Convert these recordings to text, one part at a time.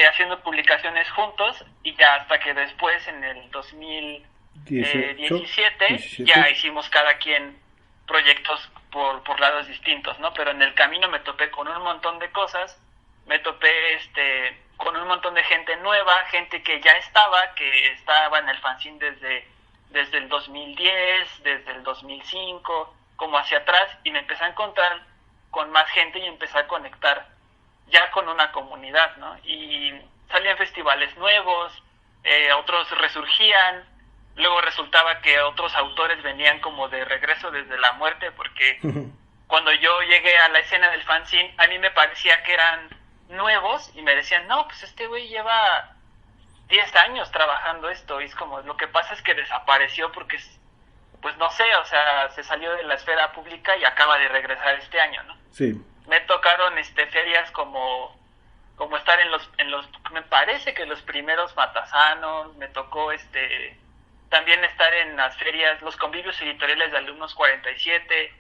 haciendo publicaciones juntos y ya hasta que después en el 2017 ya 17. hicimos cada quien proyectos por lados distintos, ¿no? Pero en el camino me topé con un montón de cosas, me topé con un montón de gente nueva, gente que ya que estaba en el fanzine desde el 2010, desde el 2005, como hacia atrás, y me empecé a encontrar con más gente y empecé a conectar ya con una comunidad, ¿no? Y salían festivales nuevos, otros resurgían, luego resultaba que otros autores venían como de regreso desde la muerte, porque cuando yo llegué a la escena del fanzine, a mí me parecía que eran nuevos y me decían, no, pues este güey lleva 10 años trabajando esto, y es como, lo que pasa es que desapareció porque, pues no sé, o sea, se salió de la esfera pública y acaba de regresar este año, ¿no? Sí. Me tocaron ferias como estar en los me parece que los primeros matasanos, me tocó también estar en las ferias, los convivios editoriales de Alumnos 47,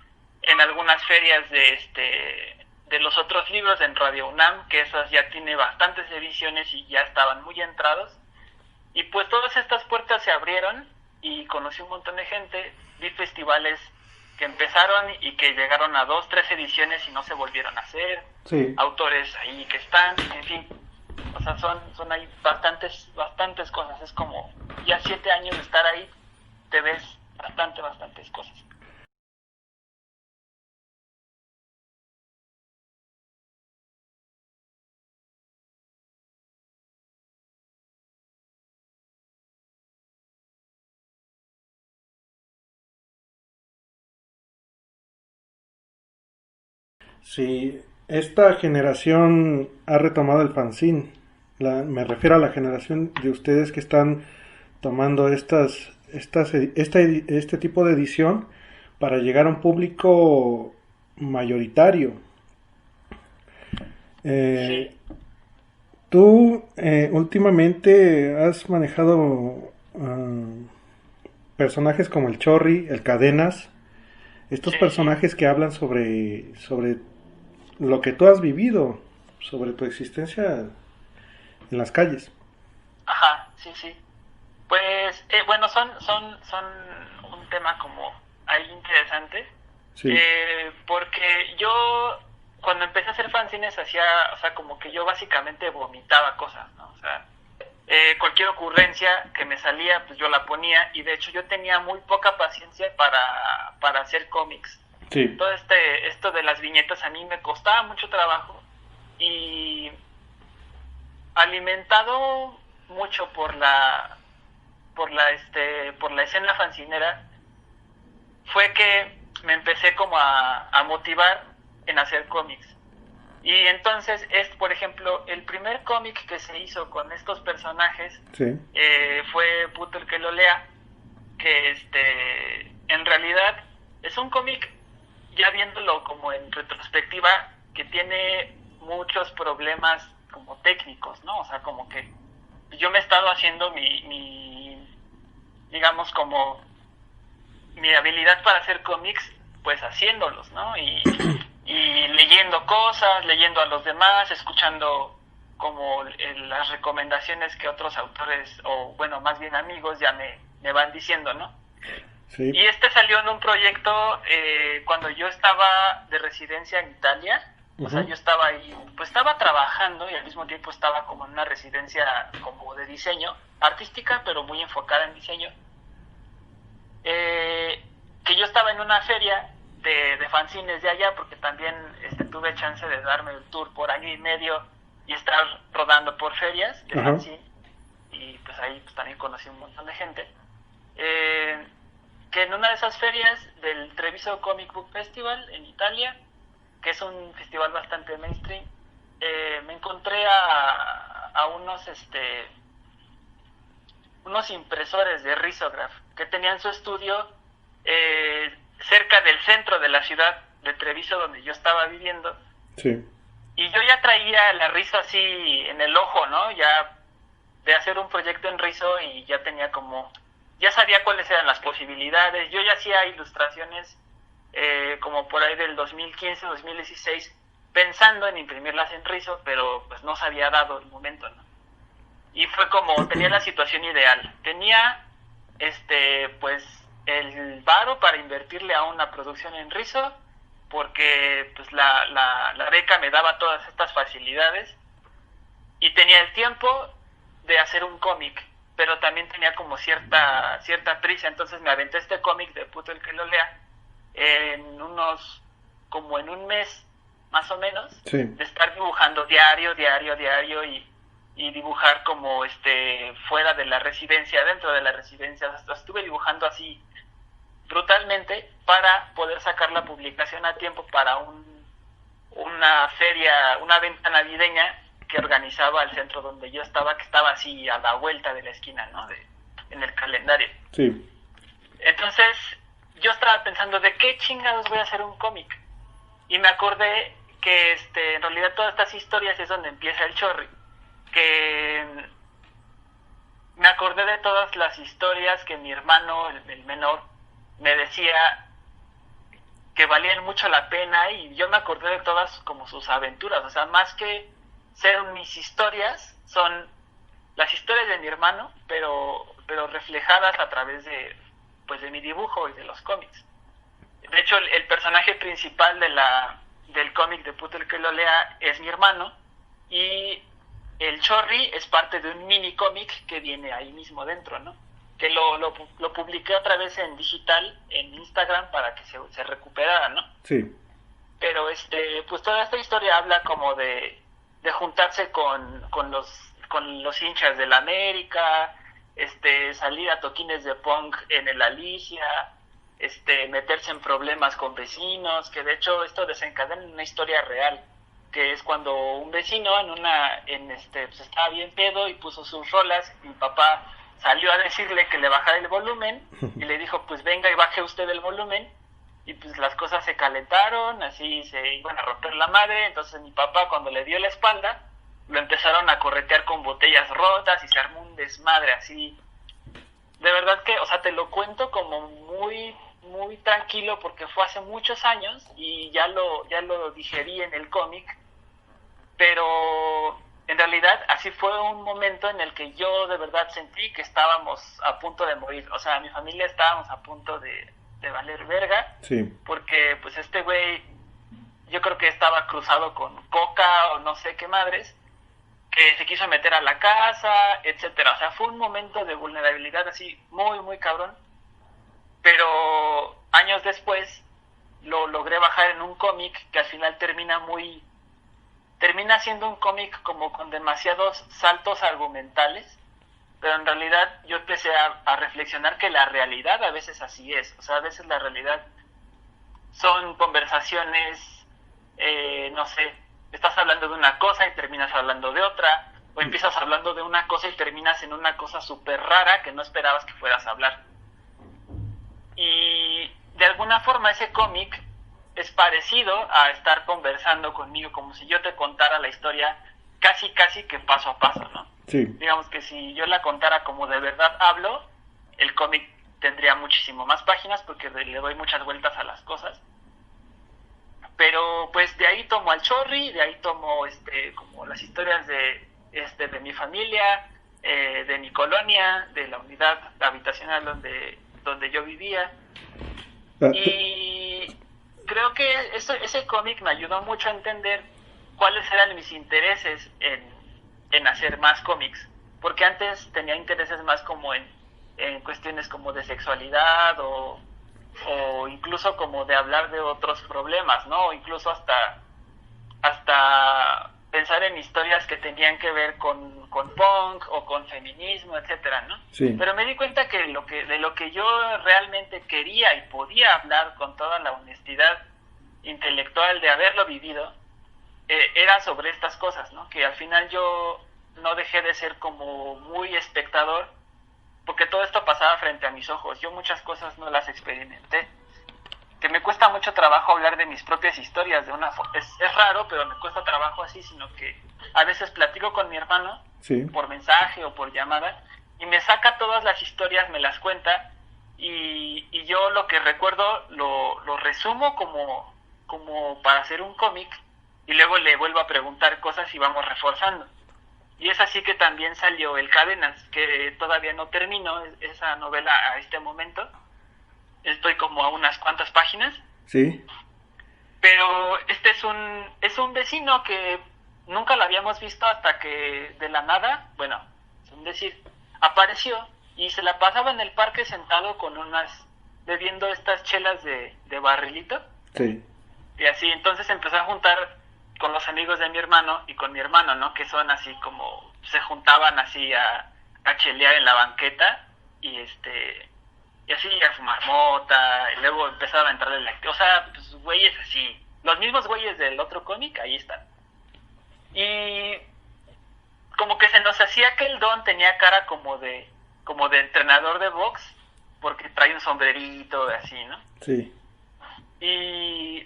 en algunas ferias de los otros libros en Radio UNAM, que esas ya tiene bastantes ediciones y ya estaban muy entrados. Y pues todas estas puertas se abrieron y conocí un montón de gente, vi festivales que empezaron y que llegaron a 2, 3 ediciones y no se volvieron a hacer, Sí. autores ahí que están, en fin, o sea, son ahí bastantes cosas, es como ya 7 años de estar ahí, te ves bastantes cosas. Sí, esta generación ha retomado el fanzine. Me refiero a la generación de ustedes que están tomando este tipo de edición para llegar a un público mayoritario. Sí, Eh, Tú últimamente has manejado personajes como el Chorri, el Cadenas, estos sí, personajes que hablan sobre lo que tú has vivido, sobre tu existencia en las calles. ajá, sí. Pues, bueno, son un tema como ahí interesante, Sí. porque yo cuando empecé a hacer fanzines hacía, o sea, como que yo básicamente vomitaba cosas, ¿no? O sea, cualquier ocurrencia que me salía, pues yo la ponía, y de hecho yo tenía muy poca paciencia para hacer cómics. Sí. Todo esto de las viñetas a mí me costaba mucho trabajo, y alimentado mucho por la escena fancinera, fue que me empecé como a motivar en hacer cómics. Y entonces por ejemplo, el primer cómic que se hizo con estos personajes Sí. fue Puto el que lo lea, que en realidad es un cómic, ya viéndolo como en retrospectiva, que tiene muchos problemas como técnicos, ¿no? O sea, como que yo me he estado haciendo digamos, como mi habilidad para hacer cómics, pues haciéndolos, ¿no? Y leyendo cosas, leyendo a los demás, escuchando como las recomendaciones que otros autores, o bueno, más bien amigos, ya me van diciendo, ¿no? Sí. Y salió en un proyecto cuando yo estaba de residencia en Italia. O sea, Ujú. yo estaba ahí, pues estaba trabajando y al mismo tiempo estaba como en una residencia como de diseño, artística, pero muy enfocada en diseño. Que yo estaba en una feria de fanzines de allá, porque también tuve chance de darme el tour por año y medio y estar rodando por ferias de Ajá. fanzine, y pues ahí pues, también conocí un montón de gente. Eh, que en una de esas ferias del Treviso Comic Book Festival en Italia, que es un festival bastante mainstream, me encontré a unos impresores de risograph que tenían su estudio cerca del centro de la ciudad de Treviso, donde yo estaba viviendo. Sí. Y yo ya traía la rizo así en el ojo, ¿no? Ya de hacer un proyecto en rizo, y ya tenía como, ya sabía cuáles eran las posibilidades. Yo ya hacía ilustraciones como por ahí del 2015, 2016, pensando en imprimirlas en rizo, pero pues no se había dado el momento, ¿no? y fue como, tenía la situación ideal. Tenía, pues, el varo para invertirle a una producción en Rizo, porque pues la beca me daba todas estas facilidades, y tenía el tiempo de hacer un cómic, pero también tenía como cierta prisa. Entonces me aventé este cómic de Puto el que lo lea como en un mes más o menos, sí, de estar dibujando diario y dibujar como fuera de la residencia, dentro de la residencia. Hasta estuve dibujando así brutalmente para poder sacar la publicación a tiempo para una feria, una venta navideña que organizaba el centro donde yo estaba, que estaba así a la vuelta de la esquina, ¿no? En el calendario. sí. Entonces yo estaba pensando, ¿de qué chingados voy a hacer un cómic? Y me acordé que en realidad todas estas historias es donde empieza el chorri, que me acordé de todas las historias que mi hermano, el menor, me decía que valían mucho la pena, y yo me acordé de todas como sus aventuras. O sea, más que ser mis historias, son las historias de mi hermano, pero reflejadas a través de mi dibujo y de los cómics. De hecho, el personaje principal del cómic de Puto el que lo lea es mi hermano, y el chorri es parte de un mini cómic que viene ahí mismo dentro, ¿no? Que lo publiqué otra vez en digital, en Instagram, para que se recuperara, ¿no? Sí. Pero pues toda esta historia habla como de juntarse con los hinchas del América, salir a toquines de punk en el Alicia, meterse en problemas con vecinos, que de hecho esto desencadena en una historia real, que es cuando un vecino pues estaba bien pedo y puso sus rolas, y mi papá salió a decirle que le bajara el volumen, y le dijo, pues venga y baje usted el volumen, y pues las cosas se calentaron, así se iban a romper la madre. Entonces mi papá, cuando le dio la espalda, lo empezaron a corretear con botellas rotas y se armó un desmadre así. De verdad que, o sea, te lo cuento como muy, muy tranquilo, porque fue hace muchos años y ya lo digerí en el cómic, pero en realidad así fue un momento en el que yo de verdad sentí que estábamos a punto de morir. O sea, mi familia estábamos a punto de valer verga, Sí. porque pues este güey, yo creo que estaba cruzado con coca o no sé qué madres, que se quiso meter a la casa, etcétera. O sea, fue un momento de vulnerabilidad así muy, muy cabrón, pero años después lo logré bajar en un cómic que al final termina siendo un cómic como con demasiados saltos argumentales, pero en realidad yo empecé a reflexionar que la realidad a veces así es. O sea, a veces la realidad son conversaciones, no sé, estás hablando de una cosa y terminas hablando de otra, o empiezas hablando de una cosa y terminas en una cosa súper rara que no esperabas que fueras a hablar. Y de alguna forma ese cómic es parecido a estar conversando conmigo, como si yo te contara la historia casi que paso a paso, ¿no? Sí. Digamos que si yo la contara como de verdad hablo, el cómic tendría muchísimo más páginas, porque le doy muchas vueltas a las cosas. Pero pues de ahí tomo al chorri, de ahí tomo como las historias de mi familia, de mi colonia, de la unidad habitacional donde yo vivía. Y creo que ese cómic me ayudó mucho a entender cuáles eran mis intereses en hacer más cómics, porque antes tenía intereses más como en cuestiones como de sexualidad, o incluso como de hablar de otros problemas, ¿no? O incluso hasta pensar en historias que tenían que ver con punk o con feminismo, etcétera, ¿no? Sí. Pero me di cuenta que de lo que yo realmente quería y podía hablar con toda la honestidad intelectual de haberlo vivido, era sobre estas cosas, ¿no? Que al final yo no dejé de ser como muy espectador, porque todo esto pasaba frente a mis ojos. Yo muchas cosas no las experimenté, que me cuesta mucho trabajo hablar de mis propias historias de una forma. Es raro, pero me cuesta trabajo así, sino que a veces platico con mi hermano, Sí. por mensaje o por llamada, y me saca todas las historias, me las cuenta, y yo lo que recuerdo lo resumo como para hacer un cómic, y luego le vuelvo a preguntar cosas y vamos reforzando. Y es así que también salió El Cadenas, que todavía no termino esa novela a este momento. Estoy como a unas cuantas páginas. Sí. Pero este es un vecino que nunca lo habíamos visto hasta que de la nada, bueno, es un decir, apareció y se la pasaba en el parque sentado con bebiendo estas chelas de barrilito. Sí. Y así, entonces empezó a juntar con los amigos de mi hermano y con mi hermano, ¿no? Que son así como, se juntaban así a chelear en la banqueta y y así a fumar mota, y luego empezaba a entrarle o sea, pues güeyes así, los mismos güeyes del otro cómic, ahí están. Y como que se nos hacía que el Don tenía cara como de entrenador de box, porque trae un sombrerito así, ¿no? Sí. Y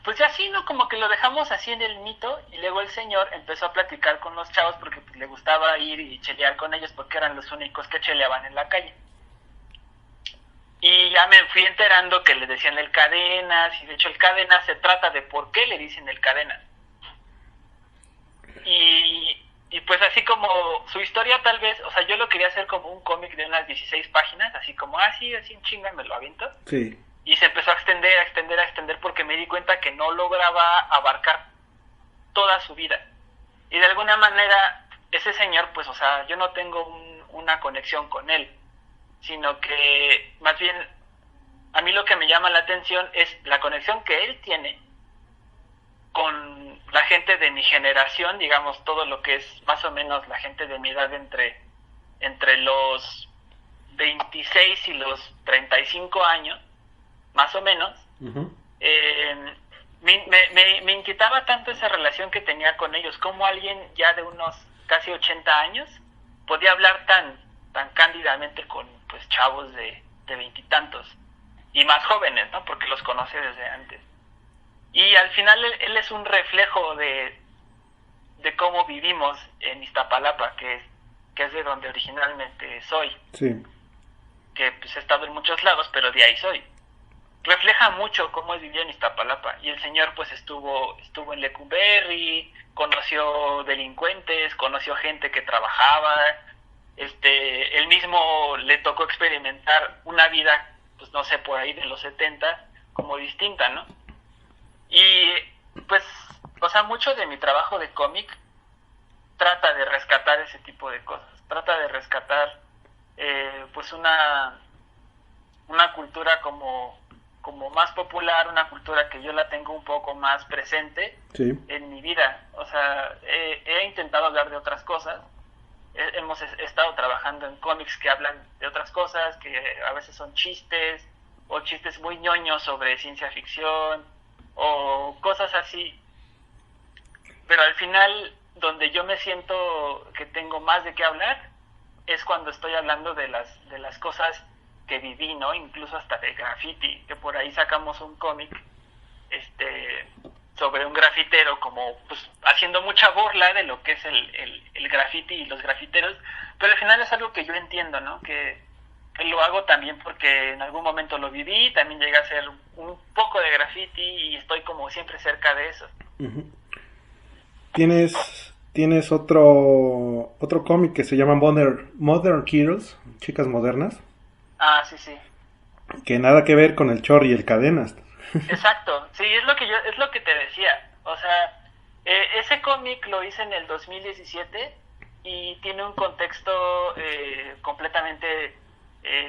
pues ya así, ¿no? Como que lo dejamos así en el mito y luego el señor empezó a platicar con los chavos porque pues, le gustaba ir y chelear con ellos porque eran los únicos que cheleaban en la calle. Y ya me fui enterando que le decían el Cadenas, y de hecho el Cadenas se trata de por qué le dicen el Cadenas. Y pues así como su historia tal vez, o sea, yo lo quería hacer como un cómic de unas 16 páginas, así como, sí, así en chinga me lo aviento. Sí. Y se empezó a extender porque me di cuenta que no lograba abarcar toda su vida. Y de alguna manera, ese señor, pues, o sea, yo no tengo una conexión con él, sino que más bien a mí lo que me llama la atención es la conexión que él tiene con la gente de mi generación, digamos, todo lo que es más o menos la gente de mi edad entre los 26 y los 35 años, más o menos. Uh-huh. Me inquietaba tanto esa relación que tenía con ellos, como alguien ya de unos casi 80 años podía hablar tan cándidamente con pues chavos de veintitantos y más jóvenes, ¿no? Porque los conoce desde antes. Y al final él es un reflejo de cómo vivimos en Iztapalapa, que es de donde originalmente soy. Sí. Que pues he estado en muchos lados, pero de ahí soy. Refleja mucho cómo es vivir en Iztapalapa. Y el señor pues estuvo en Lecumberri, conoció delincuentes, conoció gente que trabajaba. Él mismo le tocó experimentar una vida, pues no sé, por ahí de los 70, como distinta, ¿no? Y pues, o sea, mucho de mi trabajo de cómic trata de rescatar ese tipo de cosas. Trata de rescatar pues una cultura como más popular, una cultura que yo la tengo un poco más presente Sí. en mi vida. O sea, he intentado hablar de otras cosas. Hemos estado trabajando en cómics que hablan de otras cosas, que a veces son chistes, o chistes muy ñoños sobre ciencia ficción, o cosas así. Pero al final, donde yo me siento que tengo más de qué hablar, es cuando estoy hablando de las cosas que viví, ¿no? Incluso hasta de graffiti, que por ahí sacamos un cómic sobre un grafitero, como pues haciendo mucha burla de lo que es el graffiti y los grafiteros, pero al final es algo que yo entiendo, ¿no? Que lo hago también porque en algún momento lo viví, también llegué a hacer un poco de graffiti y estoy como siempre cerca de eso. Uh-huh. ¿Tienes otro cómic que se llama Modern Heroes, Chicas Modernas? Ah, sí, sí. Que nada que ver con el Chor y el Cadenas. Exacto, sí, es lo que te decía. O sea, ese cómic lo hice en el 2017 y tiene un contexto completamente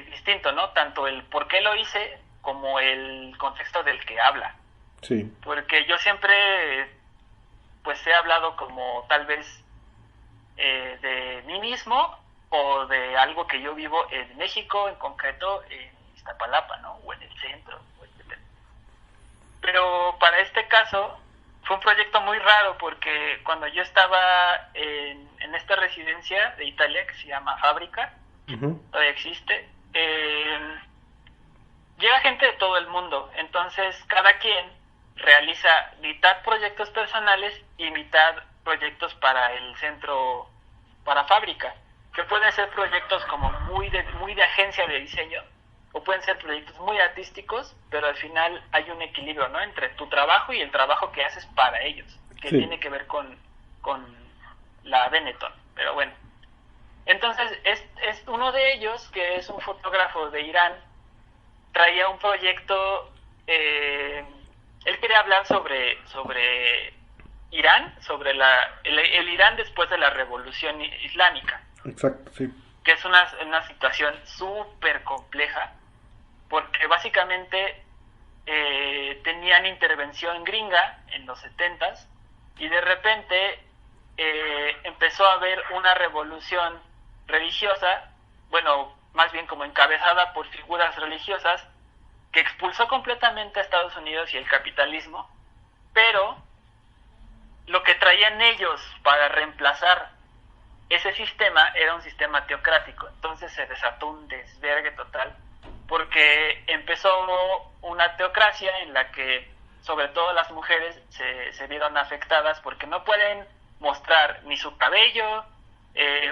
distinto, ¿no? Tanto el por qué lo hice como el contexto del que habla. Sí. Porque yo siempre pues he hablado como tal vez de mí mismo o de algo que yo vivo en México, en concreto en Iztapalapa, ¿no? O en el centro, etc. Pero para este caso fue un proyecto muy raro porque cuando yo estaba en esta residencia de Italia que se llama Fábrica, uh-huh, todavía existe, llega gente de todo el mundo, entonces cada quien realiza mitad proyectos personales y mitad proyectos para el centro, para Fábrica, que pueden ser proyectos como muy de agencia de diseño, o pueden ser proyectos muy artísticos, pero al final hay un equilibrio, ¿no? Entre tu trabajo y el trabajo que haces para ellos, que sí, tiene que ver con la Benetton, pero bueno. Entonces, es uno de ellos, que es un fotógrafo de Irán, traía un proyecto, él quería hablar sobre Irán, sobre el Irán después de la Revolución Islámica. Exacto, sí. Que es una situación súper compleja, porque básicamente tenían intervención gringa en los 70s, y de repente empezó a haber una revolución religiosa, bueno, más bien como encabezada por figuras religiosas, que expulsó completamente a Estados Unidos y el capitalismo, pero lo que traían ellos para reemplazar ese sistema era un sistema teocrático. Entonces se desató un desvergue total, porque empezó una teocracia en la que sobre todo las mujeres se vieron afectadas, porque no pueden mostrar ni su cabello,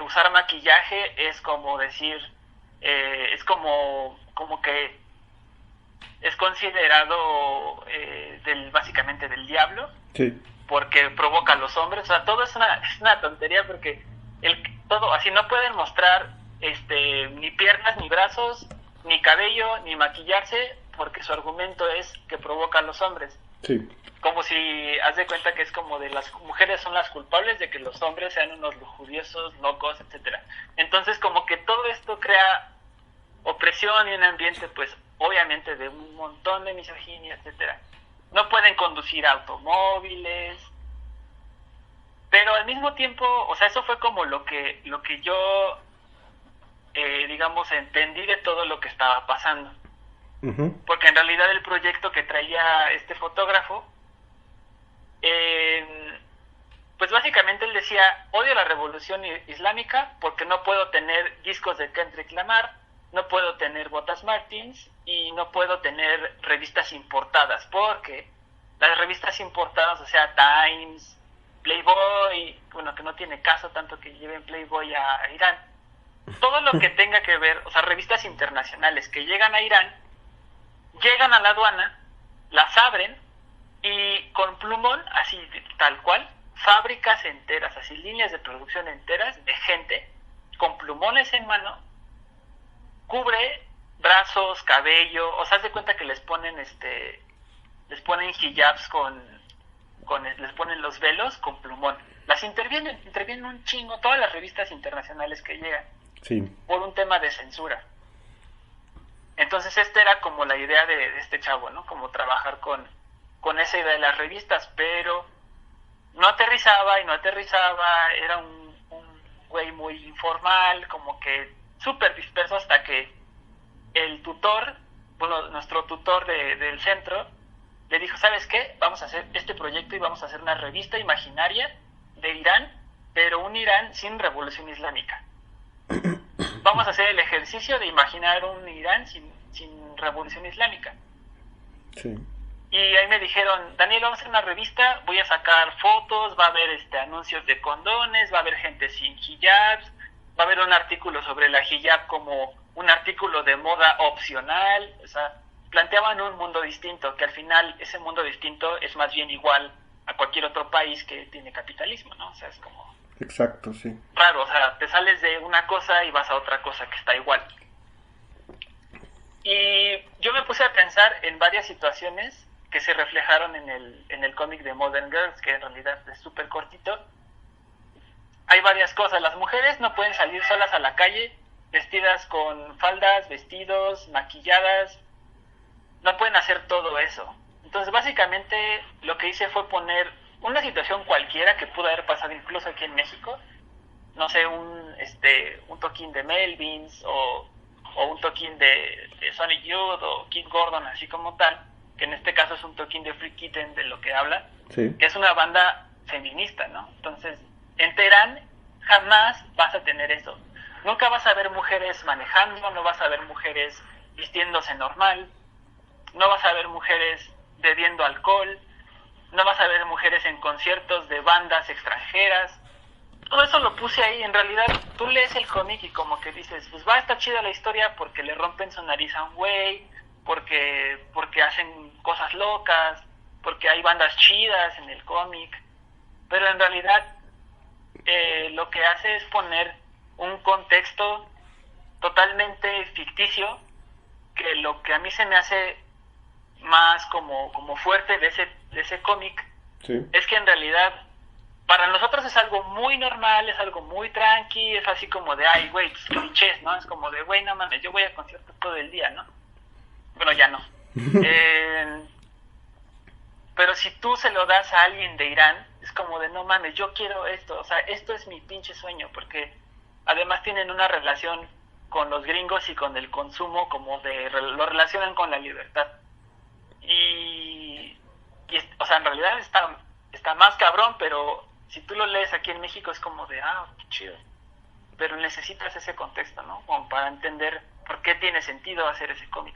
usar maquillaje es como decir, es como que es considerado básicamente del diablo, sí, porque provoca a los hombres. O sea, todo es una tontería, porque todo así no pueden mostrar ni piernas, ni brazos, ni cabello, ni maquillarse, porque su argumento es que provoca a los hombres. Sí. Como si, haz de cuenta que es como de las mujeres son las culpables de que los hombres sean unos lujuriosos, locos, etcétera. Entonces, como que todo esto crea opresión y un ambiente, pues, obviamente de un montón de misoginia, etcétera. No pueden conducir automóviles, pero al mismo tiempo, o sea, eso fue como lo que yo, digamos, entendí de todo lo que estaba pasando. Uh-huh. Porque en realidad el proyecto que traía este fotógrafo, pues básicamente él decía: odio la revolución islámica porque no puedo tener discos de Kendrick Lamar, no puedo tener botas Martins y no puedo tener revistas importadas, porque las revistas importadas, o sea, Times, Playboy, bueno, que no tiene caso tanto que lleven Playboy a Irán, todo lo que tenga que ver, o sea, revistas internacionales que llegan a Irán, llegan a la aduana, las abren y con plumón, así tal cual, fábricas enteras, así líneas de producción enteras de gente con plumones en mano, cubre brazos, cabello, o sea, haz de cuenta que les ponen hijabs les ponen los velos con plumón. Las intervienen un chingo todas las revistas internacionales que llegan. Sí. Por un tema de censura. Entonces esta era como la idea de este chavo, ¿no? Como trabajar con esa idea de las revistas, pero no aterrizaba, era un güey muy informal, como que súper disperso, hasta que el tutor, bueno, nuestro tutor del centro, le dijo: ¿sabes qué? Vamos a hacer este proyecto y vamos a hacer una revista imaginaria de Irán, pero un Irán sin revolución islámica. Vamos a hacer el ejercicio de imaginar un Irán sin revolución islámica. Sí. Y ahí me dijeron: Daniel, vamos a hacer una revista, voy a sacar fotos, va a haber anuncios de condones, va a haber gente sin hijabs, va a haber un artículo sobre la hijab como un artículo de moda opcional. O sea, planteaban un mundo distinto, que al final ese mundo distinto es más bien igual a cualquier otro país que tiene capitalismo, ¿no? O sea, es como... Exacto, sí. Raro, o sea, te sales de una cosa y vas a otra cosa que está igual. Y yo me puse a pensar en varias situaciones que se reflejaron en el cómic de Modern Girls, que en realidad es súper cortito. Hay varias cosas. Las mujeres no pueden salir solas a la calle vestidas con faldas, vestidos, maquilladas. No pueden hacer todo eso. Entonces, básicamente, lo que hice fue poner una situación cualquiera que pudo haber pasado incluso aquí en México. No sé, un toquín de Melvins o un toquín de Sonic Youth o Kid Gordon, así como tal, que en este caso es un toquín de Free Kitten, de lo que habla, sí, que es una banda feminista, ¿no? Entonces, en Teherán jamás vas a tener eso. Nunca vas a ver mujeres manejando, no vas a ver mujeres vistiéndose normal, no vas a ver mujeres bebiendo alcohol, no vas a ver mujeres en conciertos de bandas extranjeras. Todo eso lo puse ahí. En realidad, tú lees el cómic y como que dices, pues va a estar chida la historia porque le rompen su nariz a un güey, porque hacen cosas locas, porque hay bandas chidas en el cómic. Pero en realidad, lo que hace es poner un contexto totalmente ficticio, que lo que a mí se me hace más como fuerte de ese cómic, Sí. es que en realidad para nosotros es algo muy normal, es algo muy tranqui, es así como de, ay, güey, pues, clichés, ¿no? Es como de, güey, no mames, yo voy a conciertos todo el día, ¿no? Bueno, ya no. Pero si tú se lo das a alguien de Irán, es como de, no mames, yo quiero esto, o sea, esto es mi pinche sueño, porque además tienen una relación con los gringos y con el consumo, como lo relacionan con la libertad. O sea, en realidad está más cabrón, pero si tú lo lees aquí en México es como de, qué chido. Pero necesitas ese contexto, ¿no? Como para entender por qué tiene sentido hacer ese cómic.